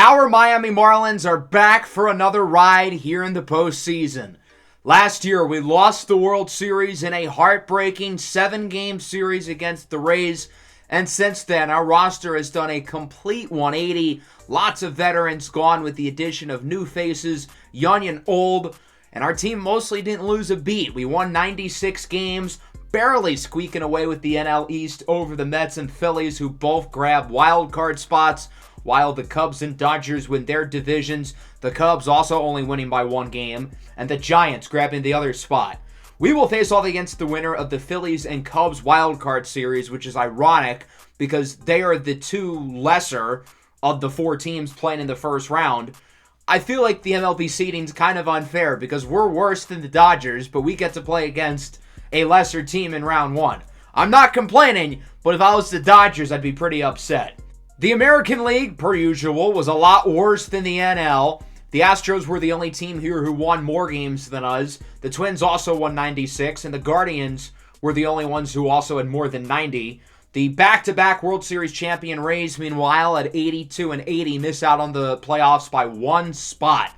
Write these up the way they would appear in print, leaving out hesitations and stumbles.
Our Miami Marlins are back for another ride here in the postseason. Last year, we lost the World Series in a heartbreaking 7-game series against the Rays, and since then, our roster has done a complete 180. Lots of veterans gone with the addition of new faces, young and old, and our team mostly didn't lose a beat. We won 96 games, barely squeaking away with the NL East over the Mets and Phillies, who both grabbed wild card spots, while the Cubs and Dodgers win their divisions, the Cubs also only winning by 1 game, and the Giants grabbing the other spot. We will face off against the winner of the Phillies and Cubs wildcard series, which is ironic because they are the 2 lesser of the 4 teams playing in the first round. I feel like the MLB seeding is kind of unfair because we're worse than the Dodgers, but we get to play against a lesser team in round 1. I'm not complaining, but if I was the Dodgers, I'd be pretty upset. The American League, per usual, was a lot worse than the NL. The Astros were the only team here who won more games than us. The Twins also won 96, and the Guardians were the only ones who also had more than 90. The back-to-back World Series champion Rays, meanwhile, at 82 and 80, miss out on the playoffs by 1 spot.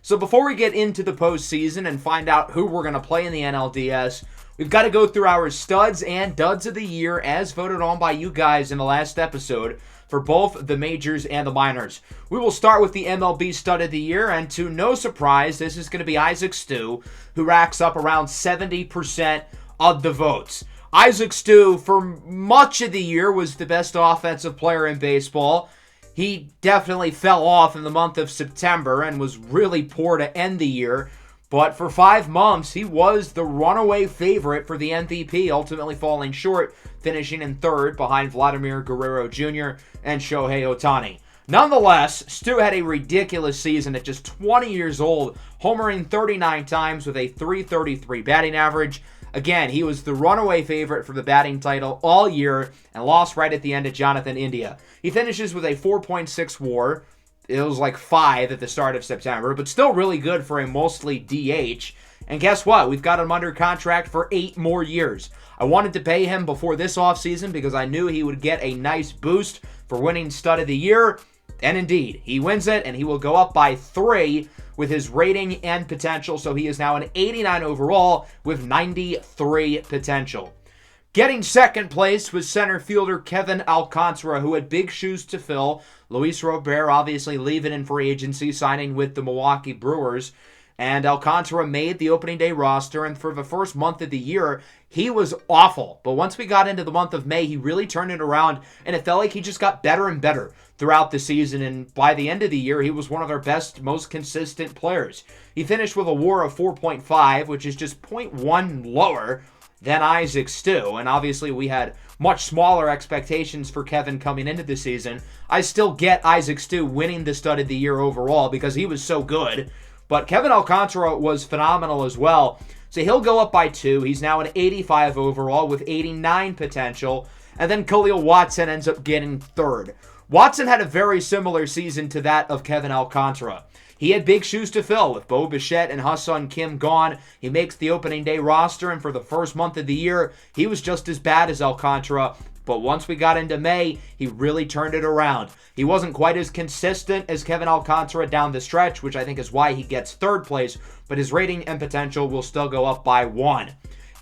So before we get into the postseason and find out who we're going to play in the NLDS, we've got to go through our studs and duds of the year as voted on by you guys in the last episode for both the majors and the minors. We will start with the MLB stud of the year, and to no surprise, this is going to be Isaac Stu, who racks up around 70% of the votes. Isaac Stu, for much of the year, was the best offensive player in baseball. He definitely fell off in the month of September and was really poor to end the year. But for 5 months, he was the runaway favorite for the MVP, ultimately falling short, finishing in 3rd behind Vladimir Guerrero Jr. and Shohei Ohtani. Nonetheless, Stu had a ridiculous season at just 20 years old, homering 39 times with a .333 batting average. Again, he was the runaway favorite for the batting title all year and lost right at the end to Jonathan India. He finishes with a 4.6 WAR. It was like 5 at the start of September, but still really good for a mostly DH. And guess what? We've got him under contract for 8 more years. I wanted to pay him before this offseason because I knew he would get a nice boost for winning Stud of the Year. And indeed, he wins it, and he will go up by 3 with his rating and potential. So he is now an 89 overall with 93 potential. Getting second place was center fielder Kevin Alcantara, who had big shoes to fill. Luis Robert obviously leaving in free agency, signing with the Milwaukee Brewers. And Alcantara made the opening day roster, and for the first month of the year, he was awful. But once we got into the month of May, he really turned it around, and it felt like he just got better and better throughout the season. And by the end of the year, he was one of our best, most consistent players. He finished with a WAR of 4.5, which is just 0.1 lower than Isaac Stu, and obviously we had much smaller expectations for Kevin coming into the season. I still get Isaac Stu winning the Stud of the Year overall because he was so good, but Kevin Alcantara was phenomenal as well, so he'll go up by 2. He's now an 85 overall with 89 potential, and then Khalil Watson ends up getting 3rd. Watson had a very similar season to that of Kevin Alcantara. He had big shoes to fill with Bo Bichette and Ha-Seong Kim gone. He makes the opening day roster, and for the first month of the year, he was just as bad as Alcantara. But once we got into May, he really turned it around. He wasn't quite as consistent as Kevin Alcantara down the stretch, which I think is why he gets 3rd place, but his rating and potential will still go up by 1.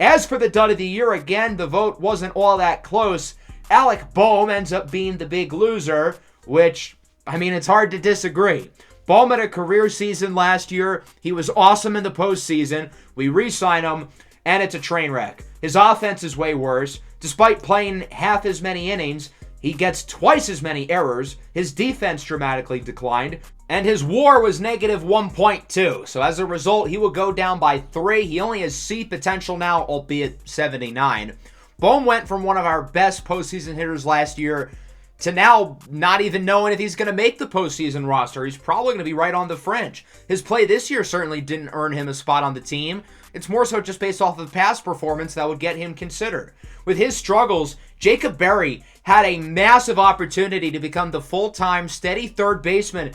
As for the dud of the year, again, the vote wasn't all that close. Alec Bohm ends up being the big loser, which, I mean, it's hard to disagree. Bohm had a career season last year. He was awesome in the postseason. We re-sign him, and it's a train wreck. His offense is way worse. Despite playing half as many innings, he gets twice as many errors. His defense dramatically declined, and his WAR was negative 1.2. So as a result, he will go down by 3. He only has C potential now, albeit 79. Bohm went from one of our best postseason hitters last year to now not even knowing if he's going to make the postseason roster. He's probably going to be right on the fringe. His play this year certainly didn't earn him a spot on the team. It's more so just based off of past performance that would get him considered. With his struggles, Jacob Berry had a massive opportunity to become the full-time steady 3rd baseman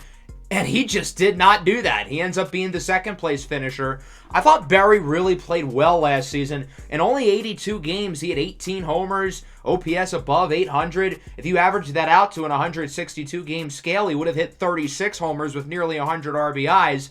And he just did not do that. He ends up being the second place finisher. I thought Berry really played well last season. In only 82 games, he had 18 homers, OPS above 800. If you average that out to an 162 game scale, he would have hit 36 homers with nearly 100 RBIs.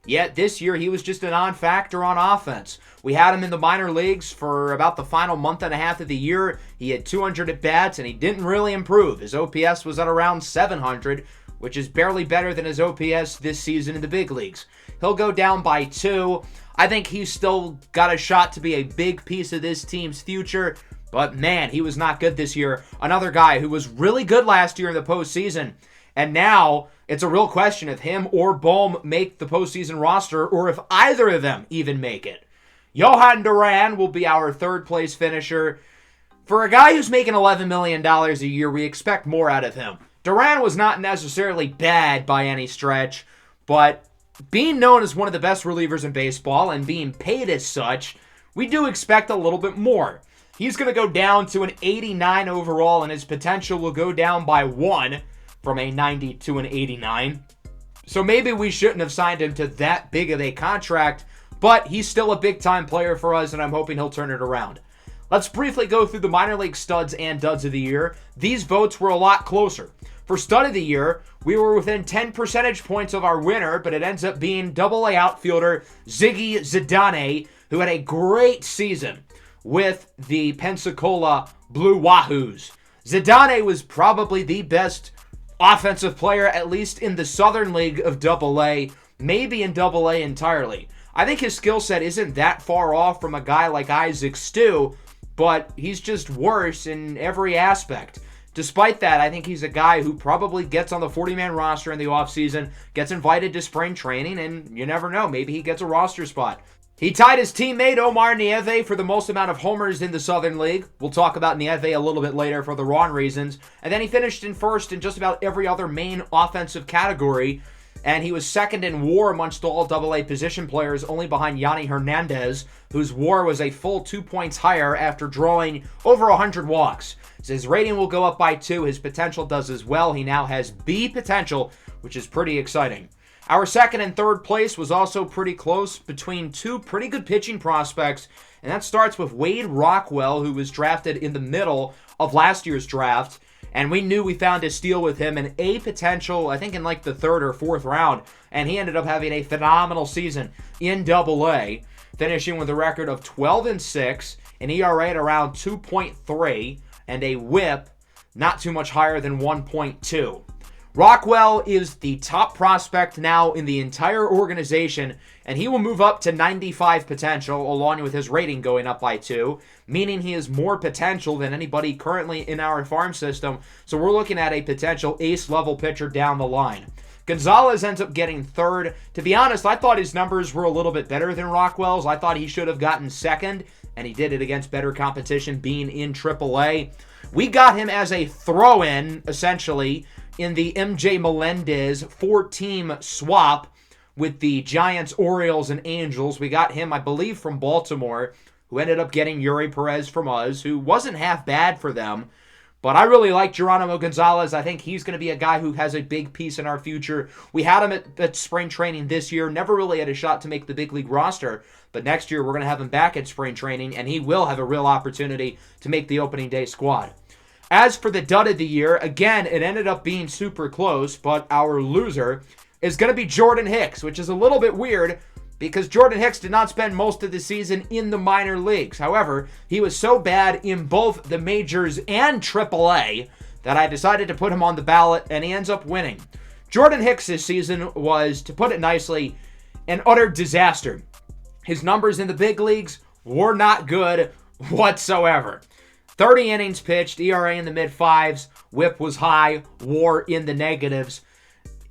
Yet this year, he was just a non-factor on offense. We had him in the minor leagues for about the final month and a half of the year. He had 200 at-bats, and he didn't really improve. His OPS was at around 700, which is barely better than his OPS this season in the big leagues. He'll go down by 2. I think he's still got a shot to be a big piece of this team's future, but man, he was not good this year. Another guy who was really good last year in the postseason, and now it's a real question if him or Bohm make the postseason roster, or if either of them even make it. Johan Duran will be our third place finisher. For a guy who's making $11 million a year, we expect more out of him. Duran was not necessarily bad by any stretch, but being known as one of the best relievers in baseball and being paid as such, we do expect a little bit more. He's going to go down to an 89 overall, and his potential will go down by 1 from a 90 to an 89. So maybe we shouldn't have signed him to that big of a contract, but he's still a big-time player for us, and I'm hoping he'll turn it around. Let's briefly go through the minor league studs and duds of the year. These votes were a lot closer. For stud of the year, we were within 10 percentage points of our winner, but it ends up being Double-A outfielder Ziggy Zidane, who had a great season with the Pensacola Blue Wahoos. Zidane was probably the best offensive player, at least in the Southern League of Double-A, maybe in Double-A entirely. I think his skill set isn't that far off from a guy like Isaac Stu, but he's just worse in every aspect. Despite that, I think he's a guy who probably gets on the 40-man roster in the offseason, gets invited to spring training, and you never know, maybe he gets a roster spot. He tied his teammate Omar Nieve for the most amount of homers in the Southern League. We'll talk about Nieve a little bit later for the wrong reasons. And then he finished in first in just about every other main offensive category, and he was second in WAR amongst all Double-A position players, only behind Yanni Hernandez, whose WAR was a full 2 points higher after drawing over 100 walks. So his rating will go up by 2. His potential does as well. He now has B potential, which is pretty exciting. Our second and third place was also pretty close between two pretty good pitching prospects, and that starts with Wade Rockwell, who was drafted in the middle of last year's draft, and we knew we found a steal with him, an A potential, I think in like the third or fourth round, and he ended up having a phenomenal season in Double-A, finishing with a record of 12-6, an ERA at around 2.3, and a WHIP not too much higher than 1.2. Rockwell is the top prospect now in the entire organization, and he will move up to 95 potential, along with his rating going up by 2, meaning he has more potential than anybody currently in our farm system, so we're looking at a potential ace-level pitcher down the line. Gonzalez ends up getting third. To be honest, I thought his numbers were a little bit better than Rockwell's. I thought he should have gotten second, and he did it against better competition, being in AAA. We got him as a throw-in, essentially, in the MJ Melendez 4-team swap with the Giants, Orioles, and Angels. We got him, I believe, from Baltimore, who ended up getting Yuri Perez from us, who wasn't half bad for them. But I really like Geronimo Gonzalez. I think he's going to be a guy who has a big piece in our future. We had him at spring training this year. Never really had a shot to make the big league roster. But next year, we're going to have him back at spring training, and he will have a real opportunity to make the opening day squad. As for the dud of the year, again, it ended up being super close, but our loser is going to be Jordan Hicks, which is a little bit weird because Jordan Hicks did not spend most of the season in the minor leagues. However, he was so bad in both the majors and AAA that I decided to put him on the ballot, and he ends up winning. Jordan Hicks this season was, to put it nicely, an utter disaster. His numbers in the big leagues were not good whatsoever. 30 innings pitched, ERA in the mid-5s, WHIP was high, WAR in the negatives,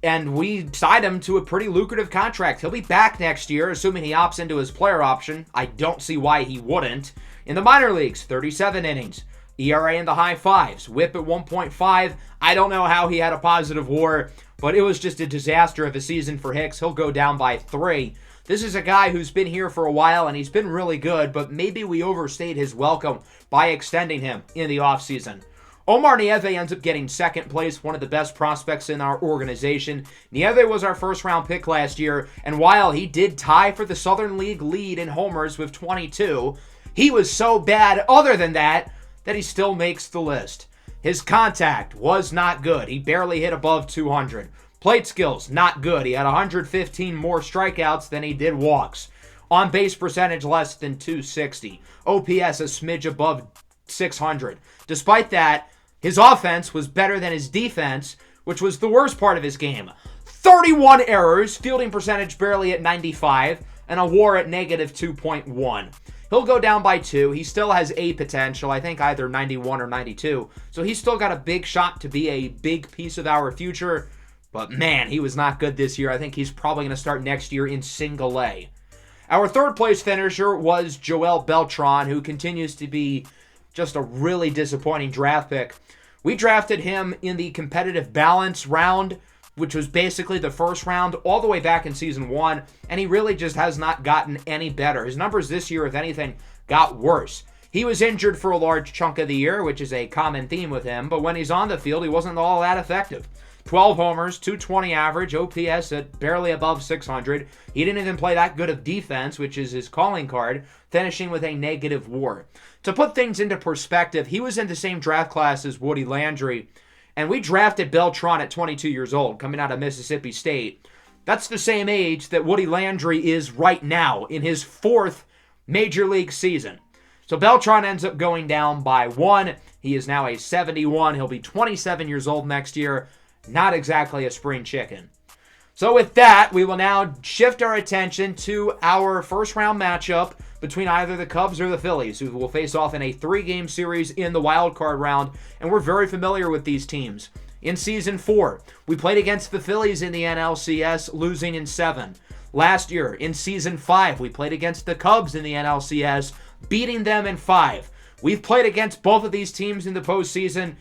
and we signed him to a pretty lucrative contract. He'll be back next year, assuming he opts into his player option. I don't see why he wouldn't. In the minor leagues, 37 innings, ERA in the high 5s, WHIP at 1.5. I don't know how he had a positive WAR, but it was just a disaster of a season for Hicks. He'll go down by 3. This is a guy who's been here for a while, and he's been really good, but maybe we overstayed his welcome by extending him in the offseason. Omar Nieve ends up getting second place, one of the best prospects in our organization. Nieve was our first-round pick last year, and while he did tie for the Southern League lead in homers with 22, he was so bad other than that he still makes the list. His contact was not good. He barely hit above 200. Plate skills, not good. He had 115 more strikeouts than he did walks. On-base percentage, less than 260. OPS, a smidge above 600. Despite that, his offense was better than his defense, which was the worst part of his game. 31 errors, fielding percentage barely at 95, and a WAR at negative 2.1. He'll go down by 2. He still has A potential, I think either 91 or 92. So he's still got a big shot to be a big piece of our future. But man, he was not good this year. I think he's probably going to start next year in single A. Our third place finisher was Joel Beltran, who continues to be just a really disappointing draft pick. We drafted him in the competitive balance round, which was basically the first round all the way back in season 1, and he really just has not gotten any better. His numbers this year, if anything, got worse. He was injured for a large chunk of the year, which is a common theme with him, but when he's on the field, he wasn't all that effective. 12 homers, 220 average, OPS at barely above 600. He didn't even play that good of defense, which is his calling card, finishing with a negative WAR. To put things into perspective, he was in the same draft class as Woody Landry, and we drafted Beltran at 22 years old, coming out of Mississippi State. That's the same age that Woody Landry is right now in his 4th Major League season. So Beltran ends up going down by 1. He is now a 71. He'll be 27 years old next year. Not exactly a spring chicken. So with that, we will now shift our attention to our first round matchup between either the Cubs or the Phillies, who will face off in a 3-game series in the wild card round, and we're very familiar with these teams. In Season 4, we played against the Phillies in the NLCS, losing in 7. Last year, in Season 5, we played against the Cubs in the NLCS, beating them in 5. We've played against both of these teams in the postseason.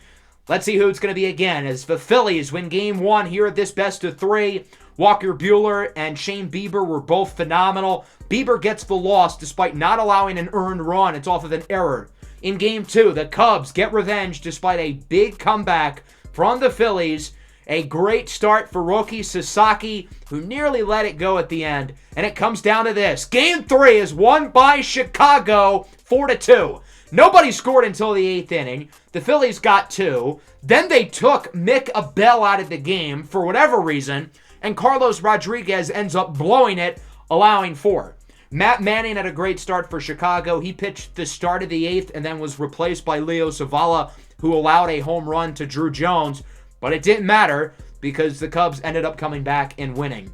Let's see who it's going to be again, as the Phillies win Game 1 here at this best-of-3. Walker Buehler and Shane Bieber were both phenomenal. Bieber gets the loss despite not allowing an earned run. It's off of an error. In Game 2, the Cubs get revenge despite a big comeback from the Phillies. A great start for Roki Sasaki, who nearly let it go at the end. And it comes down to this. Game 3 is won by Chicago 4-2. Nobody scored until the 8th inning. The Phillies got 2. Then they took Mick Abel out of the game for whatever reason, and Carlos Rodriguez ends up blowing it, allowing 4. Matt Manning had a great start for Chicago. He pitched the start of the 8th and then was replaced by Leo Zavala, who allowed a home run to Drew Jones, but it didn't matter because the Cubs ended up coming back and winning.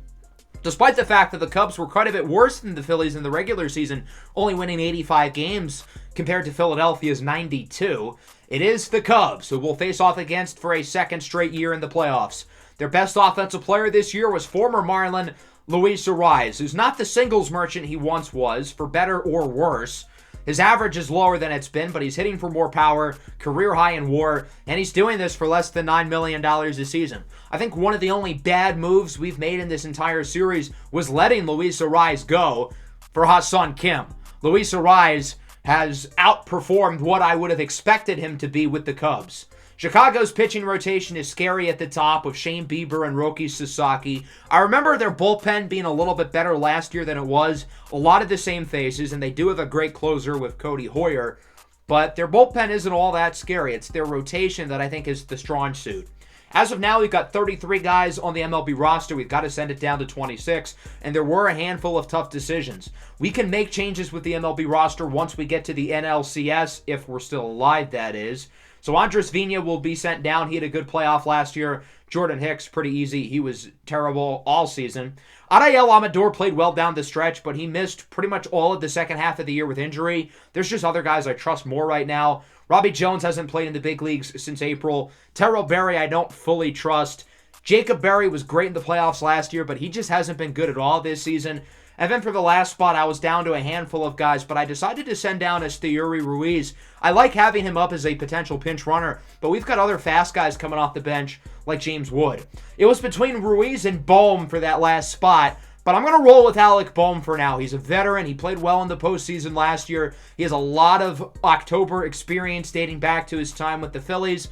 Despite the fact that the Cubs were quite a bit worse than the Phillies in the regular season, only winning 85 games compared to Philadelphia's 92, it is the Cubs who will face off against for a second straight year in the playoffs. Their best offensive player this year was former Marlin Luis Arraez, who's not the singles merchant he once was, for better or worse. His average is lower than it's been, but he's hitting for more power, career high in WAR, and he's doing this for less than $9 million a season. I think one of the only bad moves we've made in this entire series was letting Luis Arraez go for Ha-Seong Kim. Luis Arraez has outperformed what I would have expected him to be with the Cubs. Chicago's pitching rotation is scary at the top with Shane Bieber and Roki Sasaki. I remember their bullpen being a little bit better last year than it was. A lot of the same faces, and they do have a great closer with Cody Hoyer. But their bullpen isn't all that scary. It's their rotation that I think is the strong suit. As of now, we've got 33 guys on the MLB roster. We've got to send it down to 26, and there were a handful of tough decisions. We can make changes with the MLB roster once we get to the NLCS, if we're still alive, that is. So Andres Vina will be sent down. He had a good playoff last year. Jordan Hicks, pretty easy. He was terrible all season. Ariel Amador played well down the stretch, but he missed pretty much all of the second half of the year with injury. There's just other guys I trust more right now. Robbie Jones hasn't played in the big leagues since April. Terrell Berry I don't fully trust. Jacob Berry was great in the playoffs last year, but he just hasn't been good at all this season. And then for the last spot, I was down to a handful of guys, but I decided to send down Esteury Ruiz. I like having him up as a potential pinch runner, but we've got other fast guys coming off the bench like James Wood. It was between Ruiz and Bohm for that last spot, but I'm going to roll with Alec Bohm for now. He's a veteran. He played well in the postseason last year. He has a lot of October experience dating back to his time with the Phillies.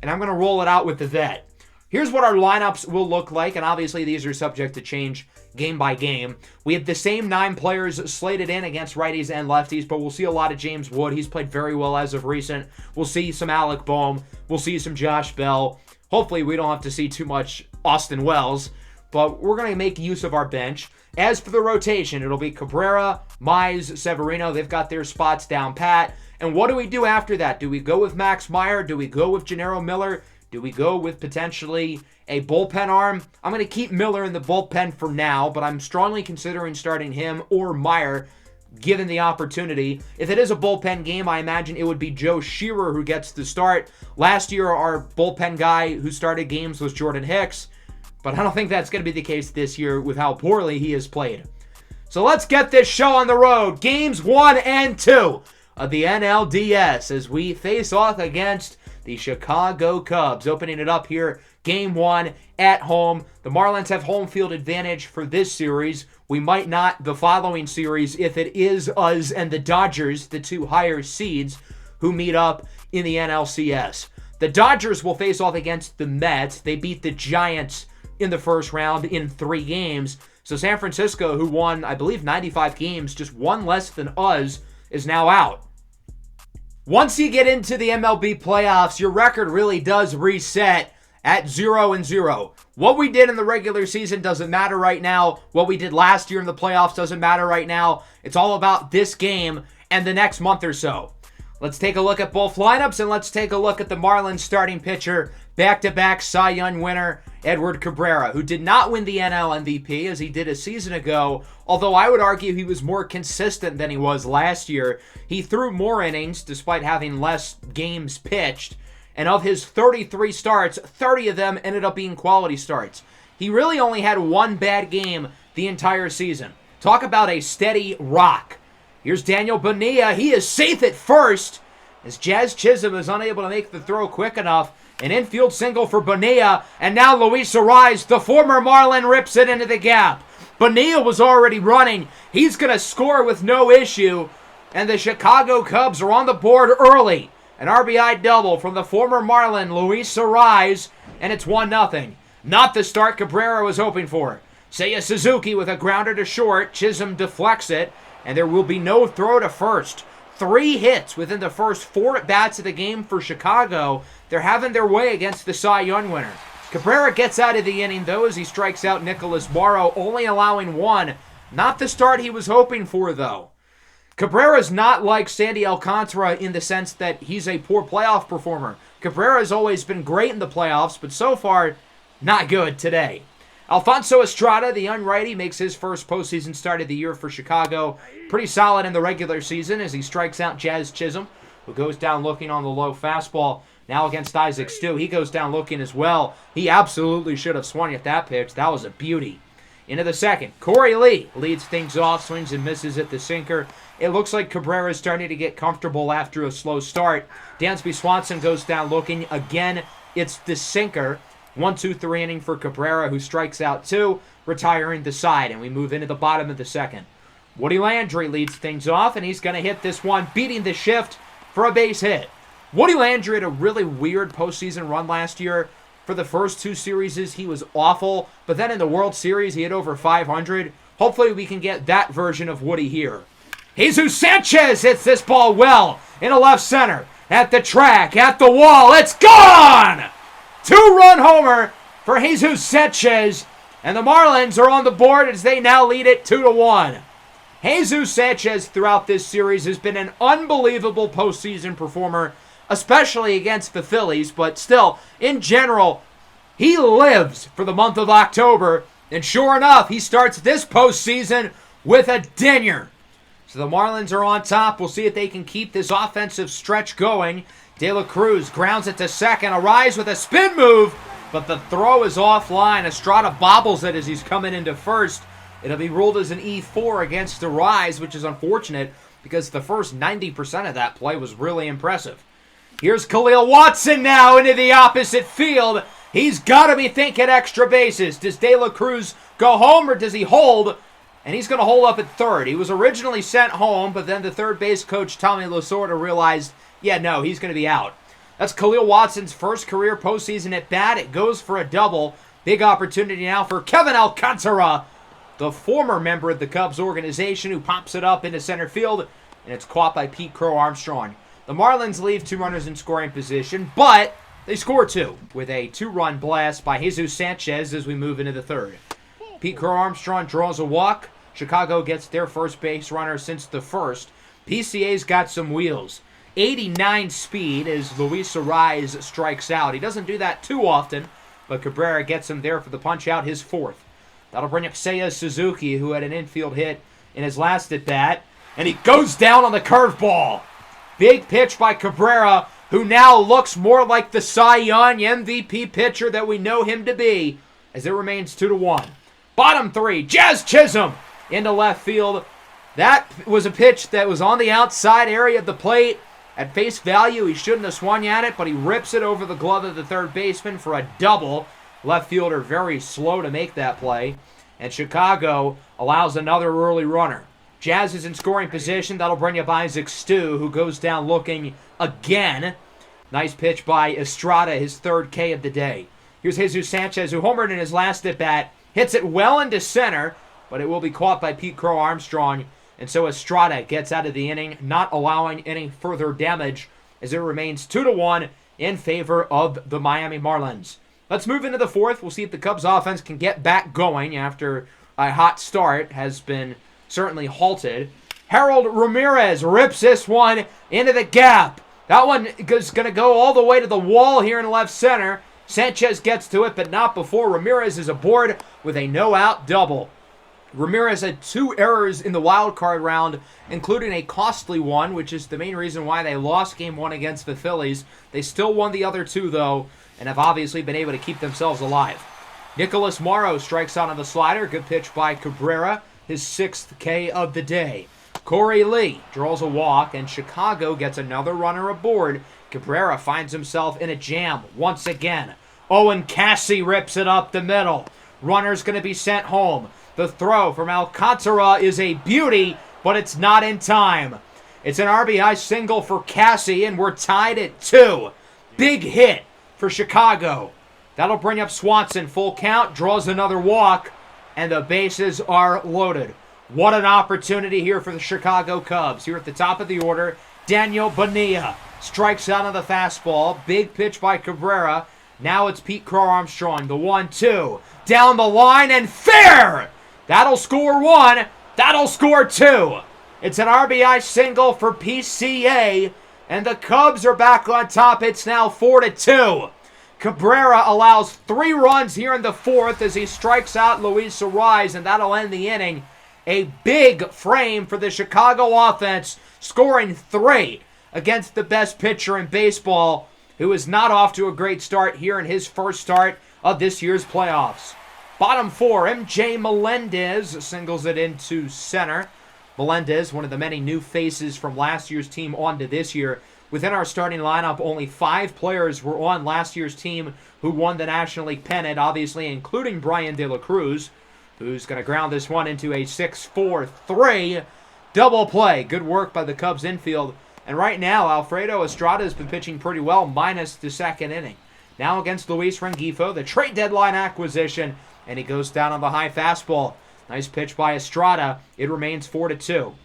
and I'm going to roll it out with the vet. Here's what our lineups will look like, and obviously these are subject to change game by game. We have the same 9 players slated in against righties and lefties, but we'll see a lot of James Wood. He's played very well as of recent. We'll see some Alec Boehm. We'll see some Josh Bell. Hopefully we don't have to see too much Austin Wells, but we're going to make use of our bench. As for the rotation, it'll be Cabrera, Mize, Severino. They've got their spots down pat. And what do we do after that? Do we go with Max Meyer? Do we go with Gennaro Miller? Do we go with potentially a bullpen arm? I'm going to keep Miller in the bullpen for now, but I'm strongly considering starting him or Meyer given the opportunity. If it is a bullpen game, I imagine it would be Joe Shearer who gets the start. Last year, our bullpen guy who started games was Jordan Hicks, but I don't think that's going to be the case this year with how poorly he has played. So let's get this show on the road. Games 1 and 2 of the NLDS as we face off against the Chicago Cubs. Opening it up here, Game 1 at home. The Marlins have home field advantage for this series. We might not the following series if it is us and the Dodgers, the 2 higher seeds, who meet up in the NLCS. The Dodgers will face off against the Mets. They beat the Giants in the first round in 3 games. So San Francisco, who won, I believe, 95 games, just one less than us, is now out. Once you get into the MLB playoffs, your record really does reset at 0-0. What we did in the regular season doesn't matter right now. What we did last year in the playoffs doesn't matter right now. It's all about this game and the next month or so. Let's take a look at both lineups, and let's take a look at the Marlins starting pitcher, back-to-back Cy Young winner, Edward Cabrera, who did not win the NL MVP as he did a season ago, although I would argue he was more consistent than he was last year. He threw more innings despite having less games pitched, and of his 33 starts, 30 of them ended up being quality starts. He really only had one bad game the entire season. Talk about a steady rock. Here's Daniel Bonilla. He is safe at first as Jazz Chisholm is unable to make the throw quick enough. An infield single for Bonilla, and now Luis Arraez, the former Marlin, rips it into the gap. Bonilla was already running. He's going to score with no issue, and the Chicago Cubs are on the board early. An RBI double from the former Marlin, Luis Arraez, and it's 1-0. Not the start Cabrera was hoping for. Seiya Suzuki with a grounder to short. Chisholm deflects it, and there will be no throw to first. 3 hits within the first 4 at-bats of the game for Chicago. They're having their way against the Cy Young winner. Cabrera gets out of the inning, though, as he strikes out Nicholas Morrow, only allowing 1. Not the start he was hoping for, though. Cabrera's not like Sandy Alcantara in the sense that he's a poor playoff performer. Cabrera's always been great in the playoffs, but so far, not good today. Alfonso Estrada, the young righty, makes his first postseason start of the year for Chicago. Pretty solid in the regular season as he strikes out Jazz Chisholm, who goes down looking on the low fastball. Now against Isaac Stu, he goes down looking as well. He absolutely should have swung at that pitch. That was a beauty. Into the second, Corey Lee leads things off, swings and misses at the sinker. It looks like Cabrera is starting to get comfortable after a slow start. Dansby Swanson goes down looking. Again, it's the sinker. 1-2-3 inning for Cabrera, who strikes out 2, retiring the side, and we move into the bottom of the second. Woody Landry leads things off, and he's going to hit this one, beating the shift for a base hit. Woody Landry had a really weird postseason run last year. For the first 2 series, he was awful, but then in the World Series, he hit over 500. Hopefully we can get that version of Woody here. Jesus Sanchez hits this ball well into left center, at the track, at the wall. It's gone! 2-run homer for Jesus Sanchez, and the Marlins are on the board as they now lead it 2-1. Jesus Sanchez throughout this series has been an unbelievable postseason performer, especially against the Phillies, but still, in general, he lives for the month of October, and sure enough, he starts this postseason with a dinger. So the Marlins are on top. We'll see if they can keep this offensive stretch going. De La Cruz grounds it to second. Arraez with a spin move, but the throw is offline. Estrada bobbles it as he's coming into first. It'll be ruled as an E4 against Arraez, which is unfortunate because the first 90% of that play was really impressive. Here's Khalil Watson now into the opposite field. He's got to be thinking extra bases. Does De La Cruz go home or does he hold? And he's going to hold up at third. He was originally sent home, but then the third base coach, Tommy Lasorda, realized, yeah, no, he's going to be out. That's Khalil Watson's first career postseason at bat. It goes for a double. Big opportunity now for Kevin Alcantara, the former member of the Cubs organization, who pops it up into center field, and it's caught by Pete Crow Armstrong. The Marlins leave 2 runners in scoring position, but they score 2 with a 2-run blast by Jesus Sanchez as we move into the 3rd. Pete Crow Armstrong draws a walk. Chicago gets their first base runner since the 1st. PCA's got some wheels. 89 speed as Luis Arraez strikes out. He doesn't do that too often, but Cabrera gets him there for the punch-out, his 4th. That'll bring up Seiya Suzuki, who had an infield hit in his last at-bat, and he goes down on the curveball. Big pitch by Cabrera, who now looks more like the Cy Young MVP pitcher that we know him to be, as it remains 2-1. Bottom 3, Jazz Chisholm into left field. That was a pitch that was on the outside area of the plate. At face value, he shouldn't have swung at it, but he rips it over the glove of the third baseman for a double. Left fielder very slow to make that play. And Chicago allows another early runner. Jazz is in scoring position. That'll bring up Isaac Stu, who goes down looking again. Nice pitch by Estrada, his 3rd K of the day. Here's Jesus Sanchez, who homered in his last at-bat. Hits it well into center, but it will be caught by Pete Crow Armstrong. And so Estrada gets out of the inning, not allowing any further damage as it remains 2-1 in favor of the Miami Marlins. Let's move into the 4th. We'll see if the Cubs offense can get back going after a hot start has been certainly halted. Harold Ramirez rips this one into the gap. That one is going to go all the way to the wall here in left center. Sanchez gets to it, but not before Ramirez is aboard with a no-out double. Ramirez had 2 errors in the wild card round, including a costly one, which is the main reason why they lost Game 1 against the Phillies. They still won the other 2, though, and have obviously been able to keep themselves alive. Nicholas Morrow strikes out on the slider. Good pitch by Cabrera, his 6th K of the day. Corey Lee draws a walk, and Chicago gets another runner aboard. Cabrera finds himself in a jam once again. Owen Cassie rips it up the middle. Runner's going to be sent home. The throw from Alcantara is a beauty, but it's not in time. It's an RBI single for Cassie, and we're tied at 2. Big hit for Chicago. That'll bring up Swanson. Full count, draws another walk, and the bases are loaded. What an opportunity here for the Chicago Cubs. Here at the top of the order, Daniel Bonilla strikes out on the fastball. Big pitch by Cabrera. Now it's Pete Crow Armstrong. The 1-2. Down the line and fair! That'll score 1. That'll score 2. It's an RBI single for PCA, and the Cubs are back on top. It's now 4-2. Cabrera allows 3 runs here in the 4th as he strikes out Luis Arraez, and that'll end the inning. A big frame for the Chicago offense, scoring 3 against the best pitcher in baseball, who is not off to a great start here in his first start of this year's playoffs. Bottom 4, MJ Melendez singles it into center. Melendez, one of the many new faces from last year's team onto this year. Within our starting lineup, only 5 players were on last year's team who won the National League pennant, obviously including Brian De La Cruz, who's going to ground this one into a 6-4-3 double play. Good work by the Cubs infield. And right now, Alfredo Estrada has been pitching pretty well, minus the 2nd inning. Now against Luis Rengifo, the trade deadline acquisition, and he goes down on the high fastball. Nice pitch by Estrada. It remains 4-2.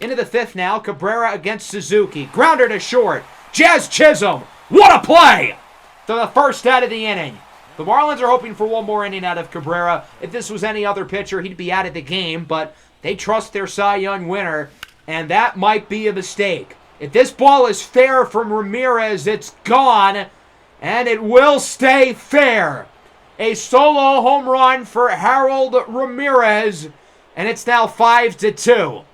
Into the 5th now, Cabrera against Suzuki. Grounder to short. Jazz Chisholm. What a play! To the first out of the inning. The Marlins are hoping for one more inning out of Cabrera. If this was any other pitcher, he'd be out of the game, but they trust their Cy Young winner, and that might be a mistake. If this ball is fair from Ramirez, it's gone, and it will stay fair. A solo home run for Harold Ramirez, and it's now 5-2.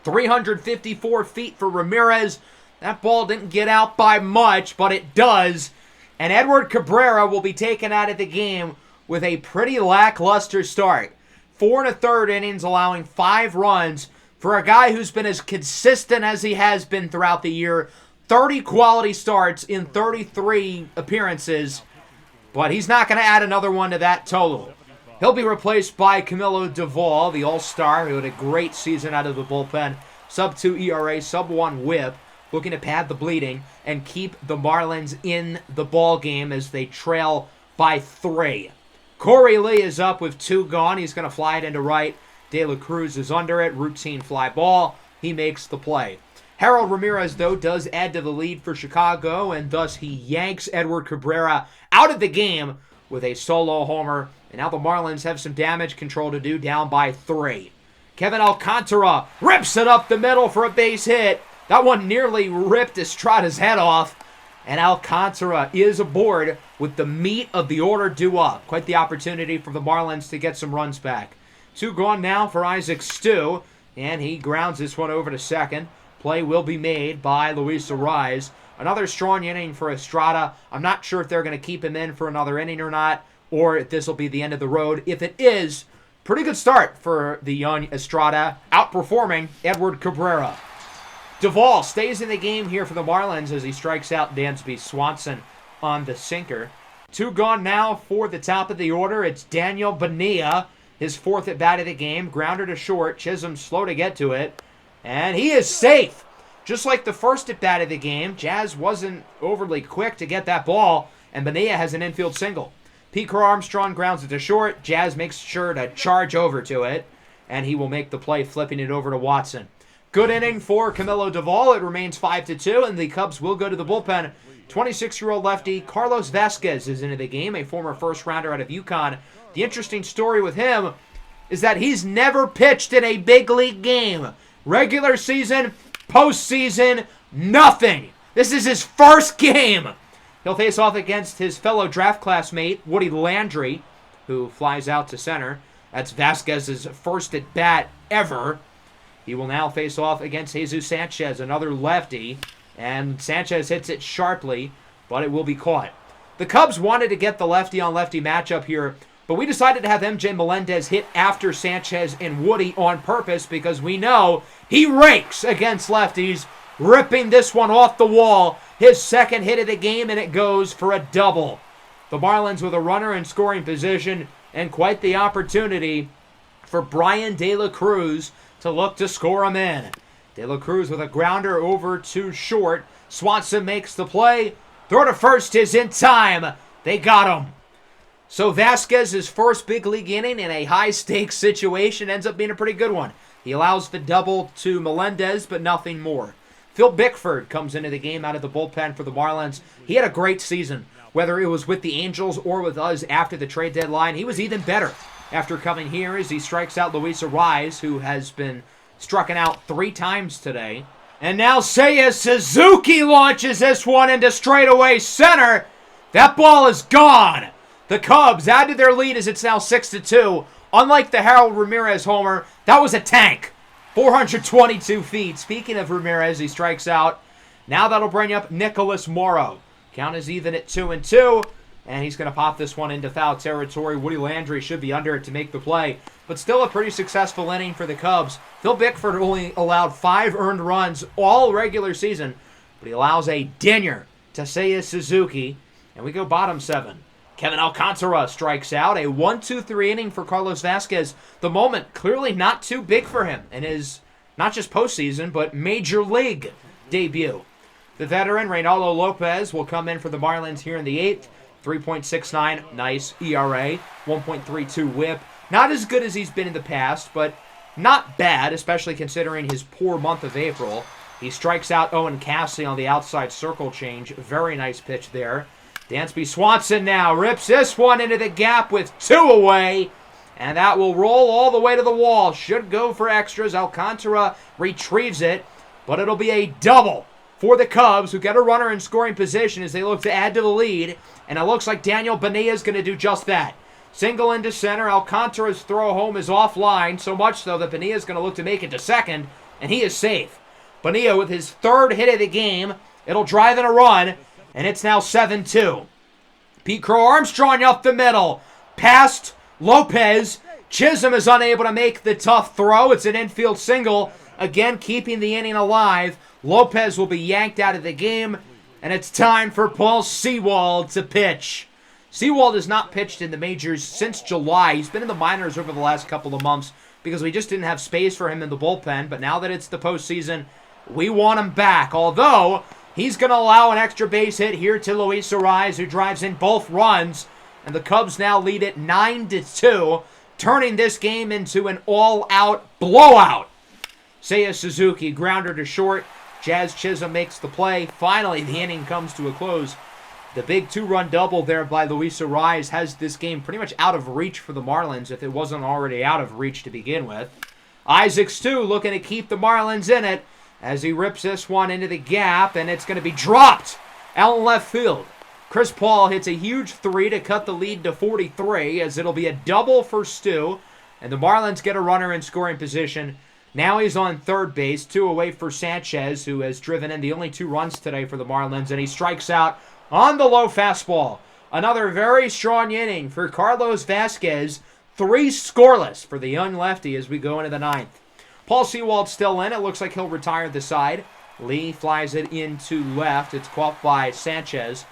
354 feet for Ramirez. That ball didn't get out by much, but it does. And Edward Cabrera will be taken out of the game with a pretty lackluster start. 4 1/3 innings, allowing 5 runs for a guy who's been as consistent as he has been throughout the year. 30 quality starts in 33 appearances, but he's not going to add another one to that total. He'll be replaced by Camilo Duvall, the all-star, who had a great season out of the bullpen. Sub-2 ERA, sub-1 whip. looking to pad the bleeding and keep the Marlins in the ball game as they trail by 3. Corey Lee is up with 2 gone. He's going to fly it into right. De La Cruz is under it. Routine fly ball. He makes the play. Harold Ramirez, though, does add to the lead for Chicago, and thus he yanks Edward Cabrera out of the game with a solo homer. And now the Marlins have some damage control to do, down by 3. Kevin Alcantara rips it up the middle for a base hit. That one nearly ripped Estrada's head off. And Alcantara is aboard with the meat of the order due up. Quite the opportunity for the Marlins to get some runs back. 2 gone now for Isaac Stu, and he grounds this one over to second. Play will be made by Luis Arraez. Another strong inning for Estrada. I'm not sure if they're going to keep him in for another inning or not, or if this will be the end of the road. If it is, pretty good start for the young Estrada, outperforming Edward Cabrera. Duvall stays in the game here for the Marlins as he strikes out Dansby Swanson on the sinker. 2 gone now for the top of the order. It's Daniel Bonilla, his 4th at bat of the game. Grounder to short. Chisholm slow to get to it. And he is safe. Just like the first at bat of the game, Jazz wasn't overly quick to get that ball, and Bonilla has an infield single. Pete Crow Armstrong grounds it to short. Jazz makes sure to charge over to it, and he will make the play, flipping it over to Watson. Good inning for Camilo Duvall. It remains 5-2, and the Cubs will go to the bullpen. 26-year-old lefty Carlos Vasquez is into the game, a former first-rounder out of UConn. The interesting story with him is that he's never pitched in a big league game. Regular season, postseason, nothing. This is his first game. He'll face off against his fellow draft classmate, Woody Landry, who flies out to center. That's Vasquez's first at bat ever. He will now face off against Jesus Sanchez, another lefty, and Sanchez hits it sharply, but it will be caught. The Cubs wanted to get the lefty-on-lefty matchup here, but we decided to have MJ Melendez hit after Sanchez and Woody on purpose because we know he rakes against lefties, ripping this one off the wall. His second hit of the game, and it goes for a double. The Marlins with a runner in scoring position, and quite the opportunity for Brian De La Cruz to look to score him in. De La Cruz with a grounder over to short. Swanson makes the play. Throw to first is in time. They got him. So Vasquez's first big league inning in a high-stakes situation ends up being a pretty good one. He allows the double to Melendez, but nothing more. Phil Bickford comes into the game out of the bullpen for the Marlins. He had a great season, whether it was with the Angels or with us after the trade deadline. He was even better after coming here as he strikes out Luis Arraez, who has been struck out 3 times today. And now Seiya Suzuki launches this one into straightaway center. That ball is gone. The Cubs add to their lead as it's now 6-2. Unlike the Harold Ramirez homer, that was a tank. 422 feet. Speaking of Ramirez, he strikes out. Now that'll bring up Nicholas Morrow. Count is even at 2-2. And he's going to pop this one into foul territory. Woody Landry should be under it to make the play. But still a pretty successful inning for the Cubs. Phil Bickford only allowed 5 earned runs all regular season. But he allows a dinger to Seiya Suzuki. And we go bottom 7. Kevin Alcantara strikes out. A 1-2-3 inning for Carlos Vasquez. The moment clearly not too big for him in his not just postseason, but major league debut. The veteran Reynaldo Lopez will come in for the Marlins here in the 8th. 3.69, nice ERA. 1.32 whip. Not as good as he's been in the past, but not bad, especially considering his poor month of April. He strikes out Owen Cassidy on the outside circle change. Very nice pitch there. Dansby Swanson now rips this one into the gap with 2 away. And that will roll all the way to the wall. Should go for extras. Alcantara retrieves it. But it'll be a double for the Cubs, who get a runner in scoring position as they look to add to the lead. And it looks like Daniel Bonilla is going to do just that. Single into center. Alcantara's throw home is offline. So much so that Bonilla is going to look to make it to second. And he is safe. Bonilla with his 3rd hit of the game. It'll drive in a run. And it's now 7-2. Pete Crow Armstrong up the middle. Past Lopez. Chisholm is unable to make the tough throw. It's an infield single. Again, keeping the inning alive. Lopez will be yanked out of the game. And it's time for Paul Sewald to pitch. Sewald has not pitched in the majors since July. He's been in the minors over the last couple of months because we just didn't have space for him in the bullpen. But now that it's the postseason, we want him back. Although, he's going to allow an extra base hit here to Luis Arraez, who drives in both runs. And the Cubs now lead it 9-2, turning this game into an all-out blowout. Seiya Suzuki, grounder to short. Jazz Chisholm makes the play. Finally, the inning comes to a close. The big two-run double there by Luis Arraez has this game pretty much out of reach for the Marlins, if it wasn't already out of reach to begin with. Isaacs, too, looking to keep the Marlins in it as he rips this one into the gap, and it's going to be dropped out in left field. Chris Paul hits a huge three to cut the lead to 43, as it'll be a double for Stu, and the Marlins get a runner in scoring position. Now he's on third base, 2 away for Sanchez, who has driven in the only 2 runs today for the Marlins, and he strikes out on the low fastball. Another very strong inning for Carlos Vasquez. 3 scoreless for the young lefty as we go into the 9th. Paul Sewald's still in. It looks like he'll retire the side. Lee flies it into left. It's caught by Sanchez.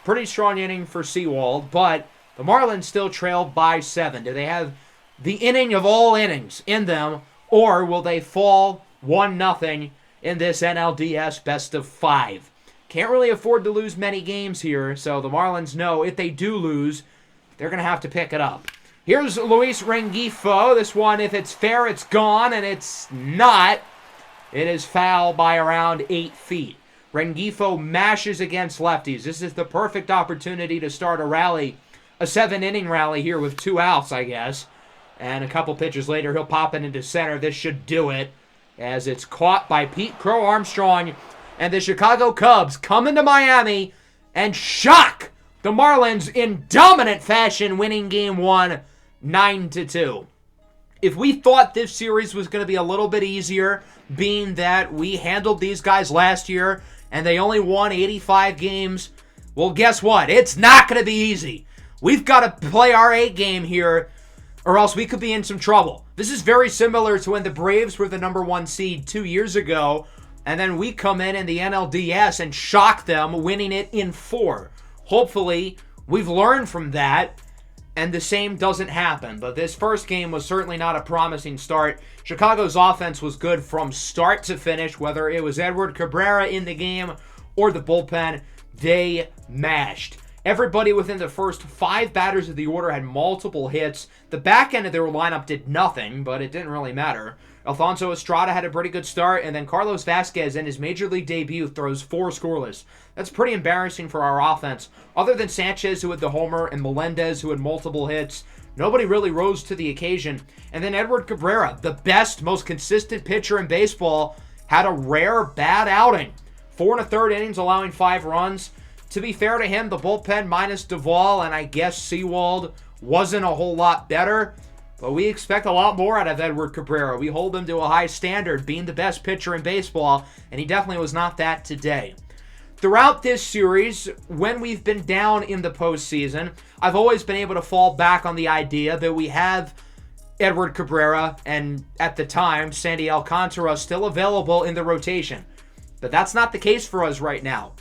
Pretty strong inning for Sewald, but the Marlins still trail by 7. Do they have the inning of all innings in them, or will they fall 1-0 in this NLDS best of 5? Can't really afford to lose many games here, so the Marlins know if they do lose, they're going to have to pick it up. Here's Luis Rengifo. This one, if it's fair, it's gone, and it's not. It is foul by around 8 feet. Rengifo mashes against lefties. This is the perfect opportunity to start a rally, a 7-inning rally here with 2 outs, I guess. And a couple pitches later, he'll pop it into center. This should do it, as it's caught by Pete Crow Armstrong. And the Chicago Cubs come into Miami and shock the Marlins in dominant fashion, winning Game 1, 9-2. If we thought this series was going to be a little bit easier, being that we handled these guys last year and they only won 85 games, well, guess what? It's not going to be easy. We've got to play our A game here, or else we could be in some trouble. This is very similar to when the Braves were the number 1 seed 2 years ago, and then we come in the NLDS and shock them, winning it in 4. Hopefully, we've learned from that, and the same doesn't happen. But this first game was certainly not a promising start. Chicago's offense was good from start to finish, whether it was Edward Cabrera in the game or the bullpen. They mashed. Everybody within the first 5 batters of the order had multiple hits. The back end of their lineup did nothing, but it didn't really matter. Alfonso Estrada had a pretty good start, and then Carlos Vasquez in his major league debut throws 4 scoreless. That's pretty embarrassing for our offense. Other than Sanchez, who had the homer, and Melendez, who had multiple hits, nobody really rose to the occasion. And then Edward Cabrera, the best, most consistent pitcher in baseball, had a rare bad outing. 4 1/3 innings, allowing 5 runs. To be fair to him, the bullpen minus Duvall and I guess Sewald wasn't a whole lot better. But we expect a lot more out of Edward Cabrera. We hold him to a high standard, being the best pitcher in baseball, and he definitely was not that today. Throughout this series, when we've been down in the postseason, I've always been able to fall back on the idea that we have Edward Cabrera and, at the time, Sandy Alcantara still available in the rotation. But that's not the case for us right now.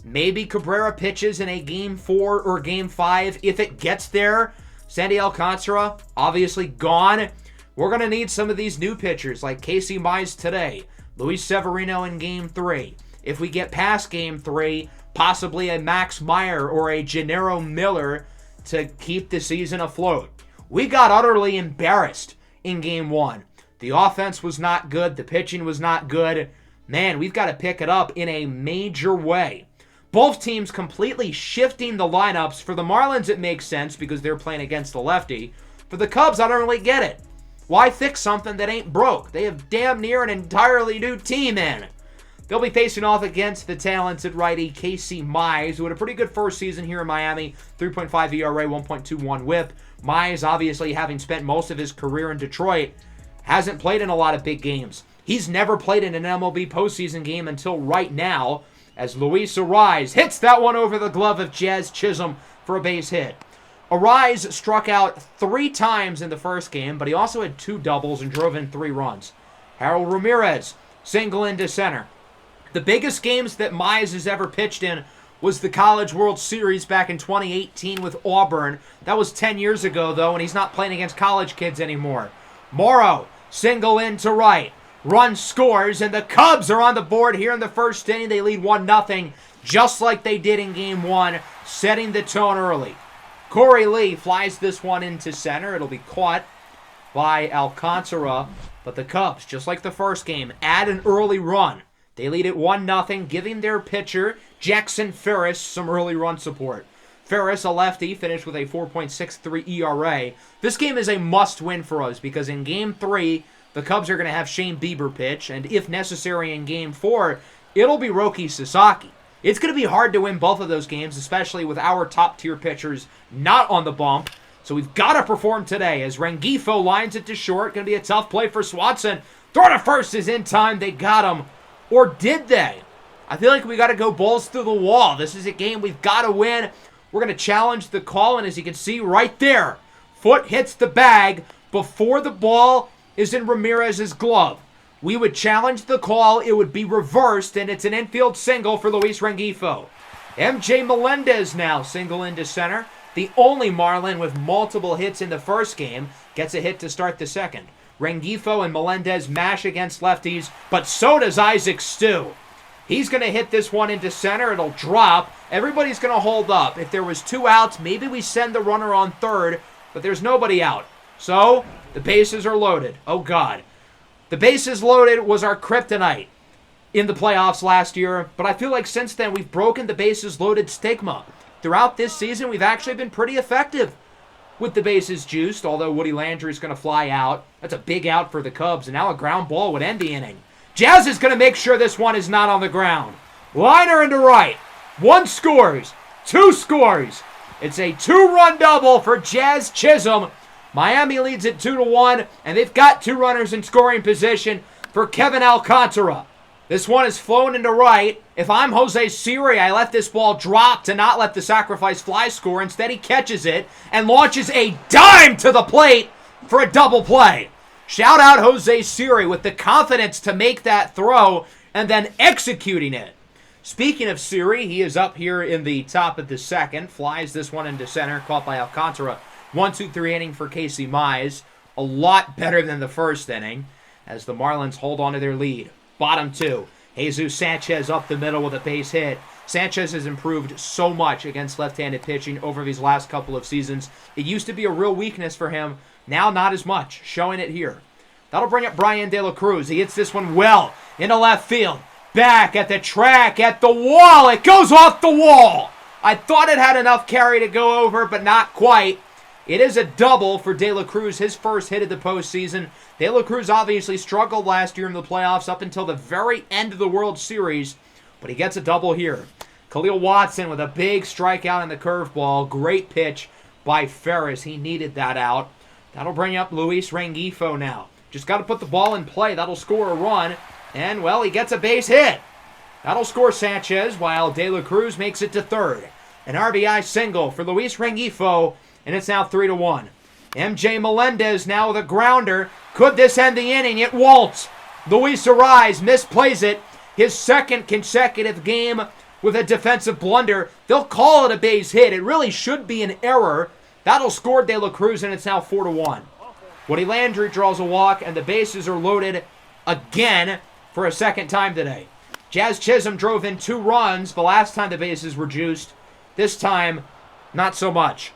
Maybe Cabrera pitches in a Game 4 or Game 5 if it gets there. Sandy Alcantara, obviously gone. We're going to need some of these new pitchers like Casey Mize today, Luis Severino in Game 3. If we get past Game 3, possibly a Max Meyer or a Gennaro Miller to keep the season afloat. We got utterly embarrassed in Game 1. The offense was not good. The pitching was not good. Man, we've got to pick it up in a major way. Both teams completely shifting the lineups. For the Marlins, it makes sense because they're playing against the lefty. For the Cubs, I don't really get it. Why fix something that ain't broke? They have damn near an entirely new team in. They'll be facing off against the talented righty Casey Mize, who had a pretty good first season here in Miami. 3.5 ERA, 1.21 whip. Mize, obviously having spent most of his career in Detroit, hasn't played in a lot of big games. He's never played in an MLB postseason game until right now, as Luis Arraez hits that one over the glove of Jazz Chisholm for a base hit. Arraez struck out 3 times in the first game, but he also had 2 doubles and drove in 3 runs. Harold Ramirez, single into center. The biggest games that Mize has ever pitched in was the College World Series back in 2018 with Auburn. That was 10 years ago, though, and he's not playing against college kids anymore. Morrow, single in to right. run scores, and the Cubs are on the board here in the first inning. They lead 1-0, just like they did in Game 1, setting the tone early. Corey Lee flies this one into center. It'll be caught by Alcantara, but the Cubs, just like the first game, add an early run. They lead it 1-0, giving their pitcher, Jackson Ferris, some early run support. Ferris, a lefty, finished with a 4.63 ERA. This game is a must-win for us because in Game 3, the Cubs are going to have Shane Bieber pitch, and if necessary in Game 4, it'll be Roki Sasaki. It's going to be hard to win both of those games, especially with our top-tier pitchers not on the bump. So we've got to perform today as Rengifo lines it to short. Going to be a tough play for Swanson. Throw to first is in time. They got him. Or did they? I feel like we got to go balls through the wall. This is a game we've got to win. We're going to challenge the call, and as you can see right there, foot hits the bag before the ball is in Ramirez's glove. We would challenge the call. It would be reversed, and it's an infield single for Luis Rengifo. MJ Melendez now single into center. The only Marlin with multiple hits in the first game gets a hit to start the second. Rengifo and Melendez mash against lefties, but so does Isaac Stu. He's going to hit this one into center. It'll drop. Everybody's going to hold up. If there was 2 outs, maybe we send the runner on third, but there's nobody out. So, the bases are loaded. Oh, God. The bases loaded was our kryptonite in the playoffs last year, but I feel like since then we've broken the bases loaded stigma. Throughout this season, we've actually been pretty effective with the bases juiced, although Woody Landry's going to fly out. That's a big out for the Cubs, and now a ground ball would end the inning. Jazz is going to make sure this one is not on the ground. Liner into right. 1 scores. 2 scores. It's a 2-run double for Jazz Chisholm. Miami leads it 2-1, and they've got 2 runners in scoring position for Kevin Alcantara. This one is flown into right. If I'm Jose Siri, I let this ball drop to not let the sacrifice fly score. Instead, he catches it and launches a dime to the plate for a double play. Shout out Jose Siri with the confidence to make that throw and then executing it. Speaking of Siri, he is up here in the top of the second. Flies this one into center, caught by Alcantara. 1-2-3 inning for Casey Mize. A lot better than the first inning as the Marlins hold on to their lead. Bottom 2. Jesus Sanchez up the middle with a base hit. Sanchez has improved so much against left-handed pitching over these last couple of seasons. It used to be a real weakness for him. Now not as much. Showing it here. That'll bring up Brian De La Cruz. He hits this one well into left field. Back at the track, at the wall. It goes off the wall. I thought it had enough carry to go over, but not quite. It is a double for De La Cruz, his first hit of the postseason. De La Cruz obviously struggled last year in the playoffs up until the very end of the World Series, but he gets a double here. Khalil Watson with a big strikeout in the curveball. Great pitch by Ferris. He needed that out. That'll bring up Luis Rengifo now. Just got to put the ball in play. That'll score a run. And, well, he gets a base hit. That'll score Sanchez while De La Cruz makes it to third. An RBI single for Luis Rengifo, and it's now 3-1. MJ Melendez now with a grounder. Could this end the inning? It won't. Luis Ariz misplays it. His second consecutive game with a defensive blunder. They'll call it a base hit. It really should be an error. That'll score De La Cruz, and it's now 4-1. Woody Landry draws a walk, and the bases are loaded again for a second time today. Jazz Chisholm drove in 2 runs the last time the bases were juiced. This time, not so much.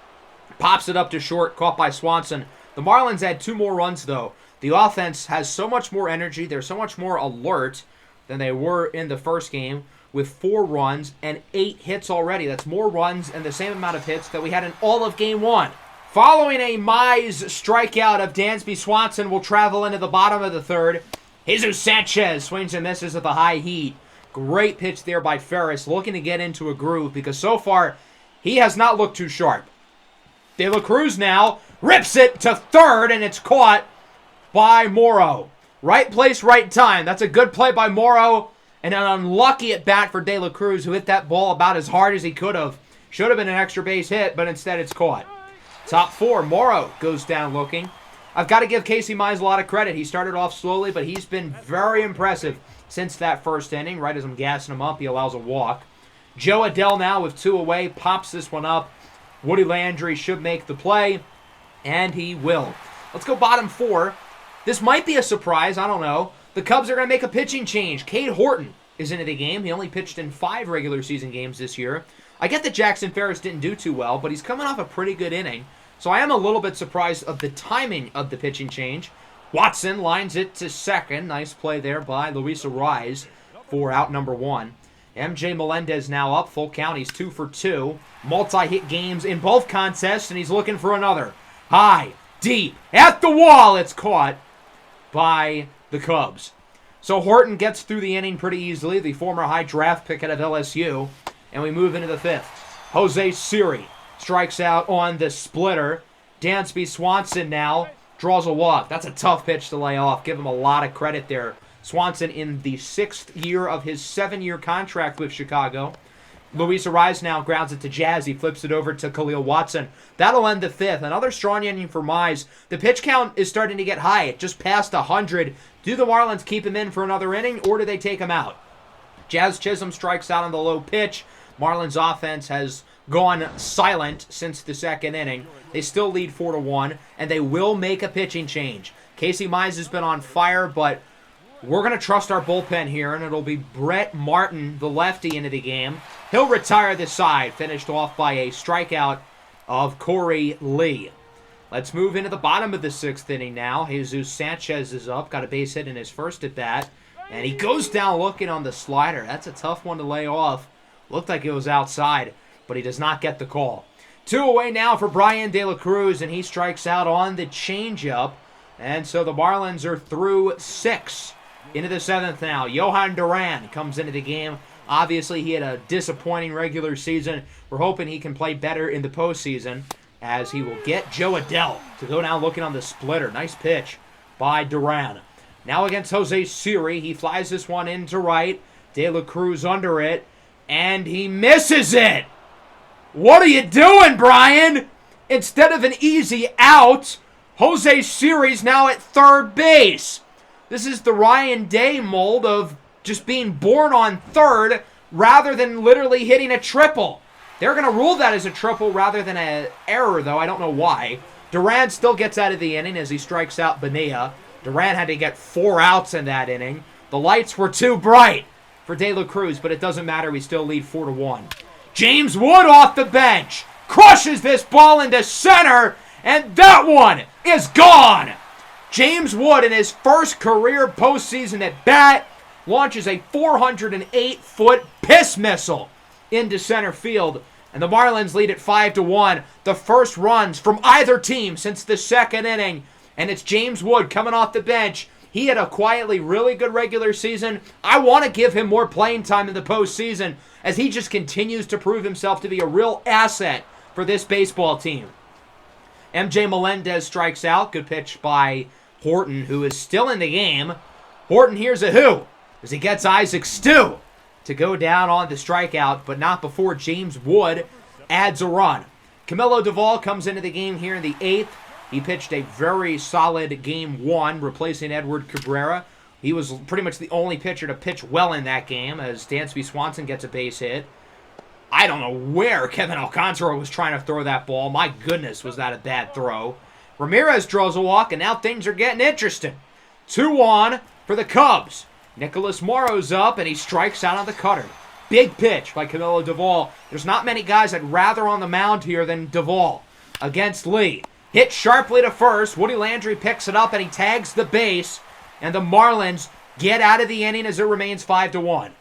Pops it up to short, caught by Swanson. The Marlins had 2 more runs, though. The offense has so much more energy. They're so much more alert than they were in the first game with 4 runs and 8 hits already. That's more runs and the same amount of hits that we had in all of Game 1. Following a Mize strikeout of Dansby Swanson, will travel into the bottom of the third. Jesus Sanchez swings and misses at the high heat. Great pitch there by Ferris, looking to get into a groove because so far he has not looked too sharp. De La Cruz now rips it to third, and it's caught by Morrow. Right place, right time. That's a good play by Morrow, and an unlucky at bat for De La Cruz, who hit that ball about as hard as he could have. Should have been an extra base hit, but instead it's caught. Top 4, Morrow goes down looking. I've got to give Casey Mize a lot of credit. He started off slowly, but he's been very impressive since that first inning. Right as I'm gassing him up, he allows a walk. Joe Adell now with 2 away, pops this one up. Woody Landry should make the play, and he will. Let's go bottom 4. This might be a surprise, I don't know. The Cubs are going to make a pitching change. Cade Horton is into the game. He only pitched in 5 regular season games this year. I get that Jackson Ferris didn't do too well, but he's coming off a pretty good inning. So I am a little bit surprised of the timing of the pitching change. Watson lines it to second. Nice play there by Luis Arraez for out number 1. MJ Melendez now up. Full count. He's 2 for 2. Multi-hit games in both contests, and he's looking for another. High, deep, at the wall. It's caught by the Cubs. So Horton gets through the inning pretty easily, the former high draft pick out of LSU. And we move into the 5th. Jose Siri strikes out on the splitter. Dansby Swanson now draws a walk. That's a tough pitch to lay off. Give him a lot of credit there. Swanson in the 6th year of his 7-year contract with Chicago. Luis Arraez now grounds it to Jazz. He flips it over to Khalil Watson. That'll end the 5th. Another strong inning for Mize. The pitch count is starting to get high. It just passed 100. Do the Marlins keep him in for another inning, or do they take him out? Jazz Chisholm strikes out on the low pitch. Marlins offense has gone silent since the 2nd inning. They still lead 4-1, and they will make a pitching change. Casey Mize has been on fire, but we're going to trust our bullpen here, and it'll be Brett Martin, the lefty, into the game. He'll retire this side, finished off by a strikeout of Corey Lee. Let's move into the bottom of the 6th inning now. Jesus Sanchez is up, got a base hit in his first at bat, and he goes down looking on the slider. That's a tough one to lay off. Looked like it was outside, but he does not get the call. 2 away now for Brian De La Cruz, and he strikes out on the changeup. And so the Marlins are through 6. Into the 7th now. Johan Duran comes into the game. Obviously, he had a disappointing regular season. We're hoping he can play better in the postseason, as he will get Joe Adell to go down looking on the splitter. Nice pitch by Duran. Now against Jose Siri. He flies this one into right. De La Cruz under it. And he misses it. What are you doing, Brian? Instead of an easy out, Jose Siri's now at third base. This is the Ryan Day mold of just being born on third rather than literally hitting a triple. They're going to rule that as a triple rather than an error, though. I don't know why. Duran still gets out of the inning as he strikes out Bonilla. Duran had to get 4 outs in that inning. The lights were too bright for De La Cruz, but it doesn't matter. We still lead 4-1. James Wood off the bench crushes this ball into center, and that one is gone. James Wood, in his first career postseason at bat, launches a 408-foot piss missile into center field, and the Marlins lead at 5-1. The first runs from either team since the 2nd inning, and it's James Wood coming off the bench. He had a quietly really good regular season. I want to give him more playing time in the postseason, as he just continues to prove himself to be a real asset for this baseball team. MJ Melendez strikes out. Good pitch by Horton, who is still in the game. Horton hears a who as he gets Isaac Stu to go down on the strikeout, but not before James Wood adds a run. Camilo Duvall comes into the game here in the 8th. He pitched a very solid game 1, replacing Edward Cabrera. He was pretty much the only pitcher to pitch well in that game, as Dansby Swanson gets a base hit. I don't know where Kevin Alcantara was trying to throw that ball. My goodness, was that a bad throw. Ramirez draws a walk, and now things are getting interesting. 2 on for the Cubs. Nicholas Morrow's up, and he strikes out on the cutter. Big pitch by Camilo Duvall. There's not many guys I'd rather on the mound here than Duvall against Lee. Hit sharply to first. Woody Landry picks it up, and he tags the base. And the Marlins get out of the inning as it remains 5-1.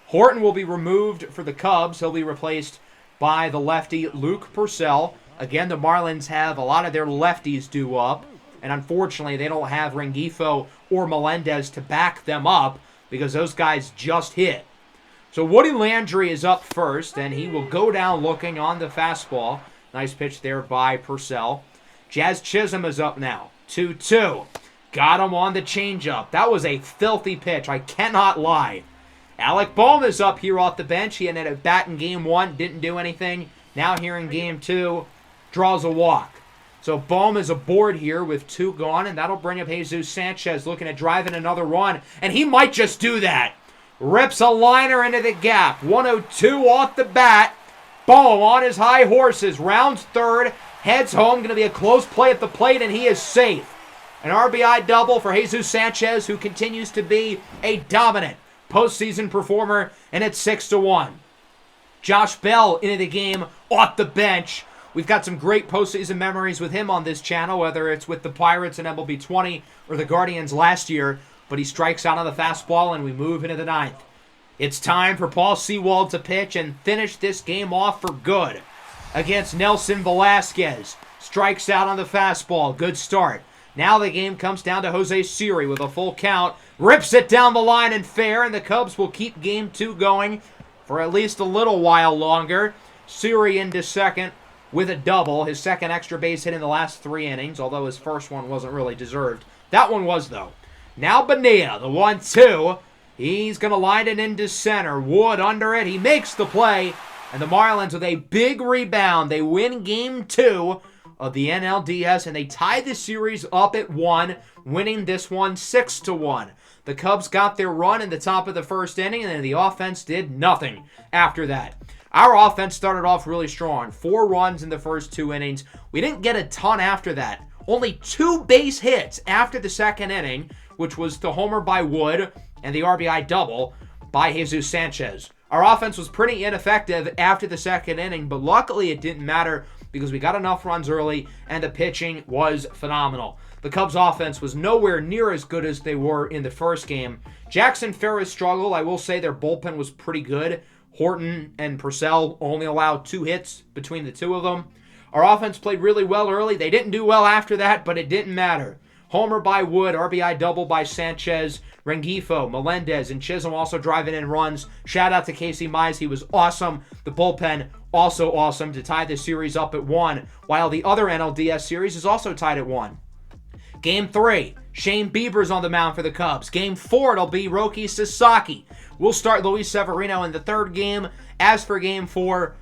Horton will be removed for the Cubs. He'll be replaced by the lefty Luke Purcell. Again, the Marlins have a lot of their lefties due up. And unfortunately, they don't have Rengifo or Melendez to back them up because those guys just hit. So Woody Landry is up first, and he will go down looking on the fastball. Nice pitch there by Purcell. Jazz Chisholm is up now. 2-2. Got him on the changeup. That was a filthy pitch. I cannot lie. Alec Bohm is up here off the bench. He had a bat in game 1. Didn't do anything. Now here in game 2. Draws a walk. So Bohm is aboard here with 2 gone. And that'll bring up Jesus Sanchez looking at driving another run. And he might just do that. Rips a liner into the gap. 102 off the bat. Bohm on his high horses. Rounds third. Heads home. Going to be a close play at the plate. And he is safe. An RBI double for Jesus Sanchez, who continues to be a dominant postseason performer, and it's 6-1. Josh Bell into the game off the bench. We've got some great postseason memories with him on this channel, whether it's with the Pirates in MLB 20 or the Guardians last year, but he strikes out on the fastball and we move into the ninth. It's time for Paul Sewald to pitch and finish this game off for good against Nelson Velasquez. Strikes out on the fastball. Good start. Now the game comes down to Jose Siri with a full count. Rips it down the line and fair, and the Cubs will keep game 2 going for at least a little while longer. Siri into second with a double. His second extra base hit in the last 3 innings, although his first one wasn't really deserved. That one was, though. Now Bonilla, the 1-2. He's going to line it into center. Wood under it. He makes the play. And the Marlins with a big rebound. They win game 2 of the NLDS, and they tie the series up at 1, winning this one 6-1. The Cubs got their run in the top of the first inning, and then the offense did nothing after that. Our offense started off really strong. 4 runs in the first 2 innings. We didn't get a ton after that. Only 2 base hits after the second inning, which was the homer by Wood and the RBI double by Jesus Sanchez. Our offense was pretty ineffective after the second inning, but luckily it didn't matter because we got enough runs early and the pitching was phenomenal. The Cubs offense was nowhere near as good as they were in the first game. Jackson Ferris struggled. I will say their bullpen was pretty good. Horton and Purcell only allowed 2 hits between the 2 of them. Our offense played really well early. They didn't do well after that, but it didn't matter. Homer by Wood, RBI double by Sanchez, Rengifo, Melendez, and Chisholm also driving in runs. Shout out to Casey Mize. He was awesome. The bullpen also awesome to tie the series up at 1, while the other NLDS series is also tied at 1. Game 3, Shane Bieber's on the mound for the Cubs. Game 4, it'll be Roki Sasaki. We'll start Luis Severino in the 3rd game. As for Game 4,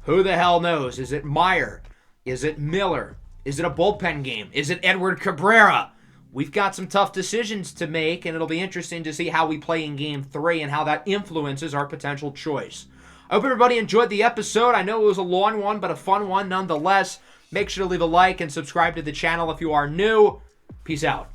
who the hell knows? Is it Meyer? Is it Miller? Is it a bullpen game? Is it Edward Cabrera? We've got some tough decisions to make, and it'll be interesting to see how we play in Game 3 and how that influences our potential choice. I hope everybody enjoyed the episode. I know it was a long one, but a fun one nonetheless. Make sure to leave a like and subscribe to the channel if you are new. Peace out.